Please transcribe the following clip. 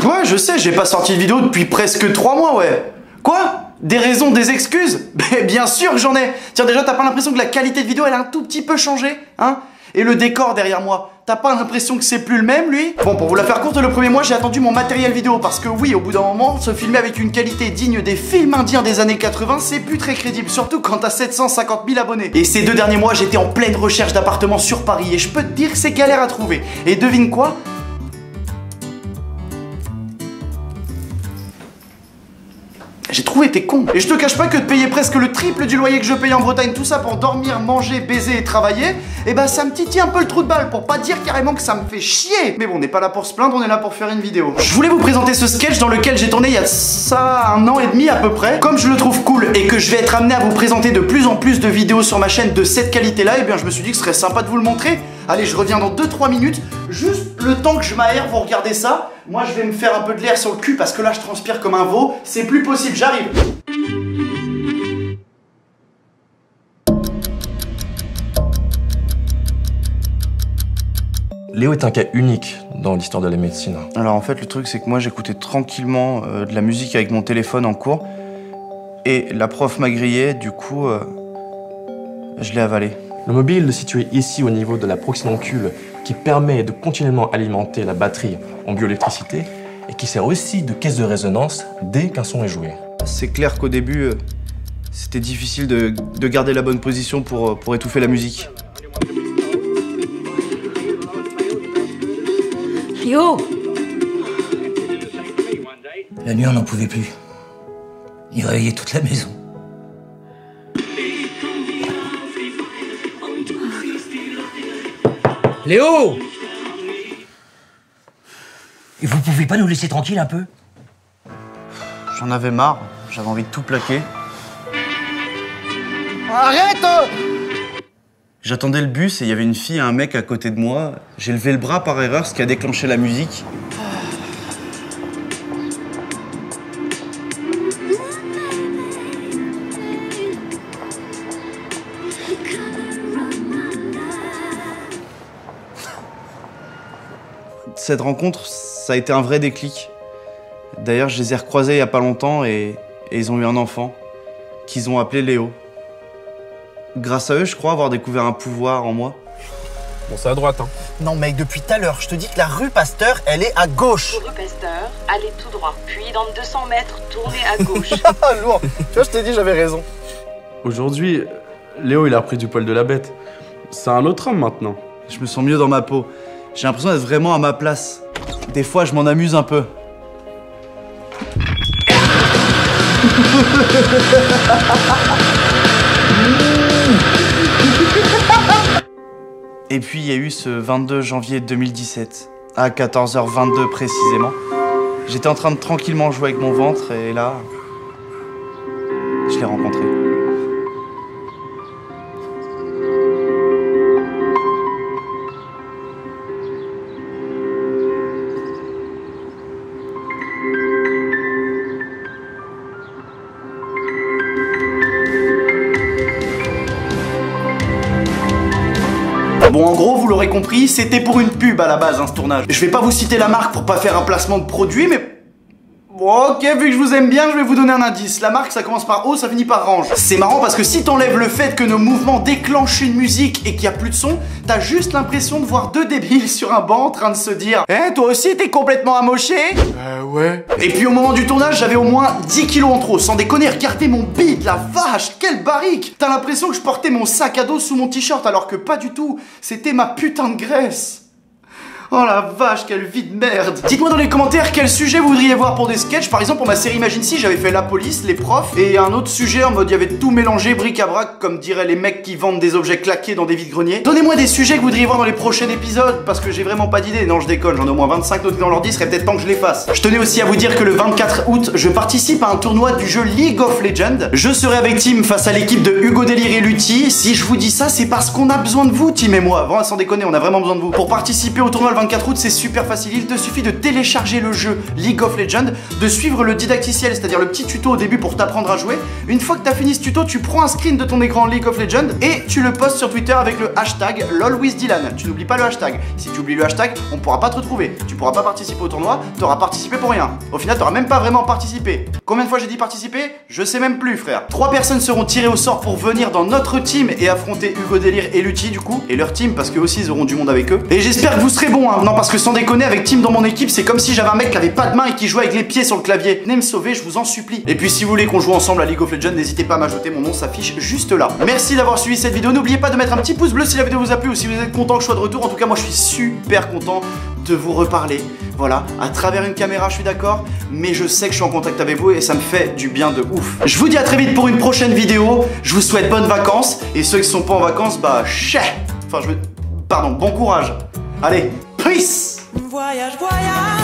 Ouais, je sais, j'ai pas sorti de vidéo depuis presque 3 mois, ouais. Quoi? Des raisons, des excuses? Mais bien sûr que j'en ai. Tiens, déjà, t'as pas l'impression que la qualité de vidéo, elle a un tout petit peu changé, hein? Et le décor derrière moi, t'as pas l'impression que c'est plus le même, lui? Bon, pour vous la faire courte, le premier mois, j'ai attendu mon matériel vidéo parce que oui, au bout d'un moment, se filmer avec une qualité digne des films indiens des années 80, c'est plus très crédible, surtout quand t'as 750 000 abonnés. Et ces 2 derniers mois, j'étais en pleine recherche d'appartements sur Paris et je peux te dire que c'est galère à trouver. Et devine quoi? J'ai trouvé, t'es con. Et je te cache pas que de payer presque le triple du loyer que je paye en Bretagne, tout ça pour dormir, manger, baiser et travailler, et bah ça me titille un peu le trou de balle, pour pas dire carrément que ça me fait chier. Mais bon, on n'est pas là pour se plaindre, on est là pour faire une vidéo. Je voulais vous présenter ce sketch dans lequel j'ai tourné il y a ça 1 an et demi à peu près. Comme je le trouve cool et que je vais être amené à vous présenter de plus en plus de vidéos sur ma chaîne de cette qualité-là, et bien je me suis dit que ce serait sympa de vous le montrer. Allez, je reviens dans 2-3 minutes, juste le temps que je m'aère, vous regardez ça. Moi, je vais me faire un peu de l'air sur le cul parce que là, je transpire comme un veau. C'est plus possible, j'arrive. Léo est un cas unique dans l'histoire de la médecine. Alors en fait, le truc, c'est que moi, j'écoutais tranquillement de la musique avec mon téléphone en cours. Et la prof m'a grillé, du coup, je l'ai avalé. Le mobile situé ici au niveau de la proxynoncule qui permet de continuellement alimenter la batterie en bioélectricité et qui sert aussi de caisse de résonance dès qu'un son est joué. C'est clair qu'au début, c'était difficile de garder la bonne position pour étouffer la musique. Léo! La nuit, on n'en pouvait plus. Il réveillait toute la maison. Léo! Et vous pouvez pas nous laisser tranquille un peu? J'en avais marre, j'avais envie de tout plaquer. Arrête! J'attendais le bus et il y avait une fille et un mec à côté de moi. J'ai levé le bras par erreur, ce qui a déclenché la musique. Cette rencontre, ça a été un vrai déclic. D'ailleurs, je les ai recroisés il y a pas longtemps et ils ont eu un enfant qu'ils ont appelé Léo. Grâce à eux, je crois avoir découvert un pouvoir en moi. Bon, c'est à droite, hein. Non mec, depuis tout à l'heure, je te dis que la rue Pasteur, elle est à gauche. Rue Pasteur, allez tout droit, puis dans 200 mètres, tournez à gauche. Lourd. Tu vois, je t'ai dit, j'avais raison. Aujourd'hui, Léo, il a pris du poil de la bête. C'est un autre homme maintenant. Je me sens mieux dans ma peau. J'ai l'impression d'être vraiment à ma place. Des fois, je m'en amuse un peu. Et puis, il y a eu ce 22 janvier 2017, à 14h22 précisément. J'étais en train de tranquillement jouer avec mon ventre et là, je l'ai rencontré. Bon, en gros, vous l'aurez compris, c'était pour une pub à la base, hein, ce tournage. Je vais pas vous citer la marque pour pas faire un placement de produit, mais... Bon, ok, vu que je vous aime bien, je vais vous donner un indice. La marque, ça commence par O, ça finit par Range. C'est marrant parce que si t'enlèves le fait que nos mouvements déclenchent une musique et qu'il y a plus de son, t'as juste l'impression de voir 2 débiles sur un banc en train de se dire « Eh, toi aussi, t'es complètement amoché ?» Ouais. Et puis au moment du tournage, j'avais au moins 10 kilos en trop. Sans déconner, regardez mon bide, la vache, quelle barrique! T'as l'impression que je portais mon sac à dos sous mon t-shirt alors que pas du tout. C'était ma putain de graisse. Oh la vache, quelle vie de merde. Dites-moi dans les commentaires quel sujet vous voudriez voir pour des sketchs. Par exemple, pour ma série Imagine si, j'avais fait la police, les profs, et un autre sujet en mode il y avait tout mélangé, bric-à-brac, comme diraient les mecs qui vendent des objets claqués dans des vides-greniers. Donnez-moi des sujets que vous voudriez voir dans les prochains épisodes, parce que j'ai vraiment pas d'idée. Non, je déconne, j'en ai au moins 25 notés dans l'ordi, serait peut-être temps que je les fasse. Je tenais aussi à vous dire que le 24 août, je participe à un tournoi du jeu League of Legends. Je serai avec Tim face à l'équipe de Hugo Délire et Lutti. Si je vous dis ça, c'est parce qu'on a besoin de vous, Tim et moi. Vraiment, sans déconner, on a vraiment besoin de vous. Pour participer au tournoi le 24 août, c'est super facile. Il te suffit de télécharger le jeu League of Legends, de suivre le didacticiel, c'est-à-dire le petit tuto au début pour t'apprendre à jouer. Une fois que tu as fini ce tuto, tu prends un screen de ton écran League of Legends et tu le postes sur Twitter avec le hashtag LOLWithDylan. Tu n'oublies pas le hashtag. Si tu oublies le hashtag, on ne pourra pas te retrouver. Tu pourras pas participer au tournoi, tu auras participé pour rien. Au final, tu n'auras même pas vraiment participé. Combien de fois j'ai dit participer? Je sais même plus, frère. 3 personnes seront tirées au sort pour venir dans notre team et affronter Hugo Délire et Lutti, du coup, et leur team, parce qu'eux aussi ils auront du monde avec eux. Et j'espère que vous serez bons, hein. Non, parce que sans déconner, avec team dans mon équipe, c'est comme si j'avais un mec qui avait pas de main et qui jouait avec les pieds sur le clavier. Venez me sauver, je vous en supplie. Et puis si vous voulez qu'on joue ensemble à League of Legends, n'hésitez pas à m'ajouter, mon nom s'affiche juste là. Merci d'avoir suivi cette vidéo. N'oubliez pas de mettre un petit pouce bleu si la vidéo vous a plu ou si vous êtes content que je sois de retour. En tout cas, moi je suis super content de vous reparler. Voilà, à travers une caméra, je suis d'accord, mais je sais que je suis en contact avec vous et ça me fait du bien de ouf. Je vous dis à très vite pour une prochaine vidéo. Je vous souhaite bonnes vacances et ceux qui sont pas en vacances, bah pardon, bon courage. Allez, peace. Voyage, voyage.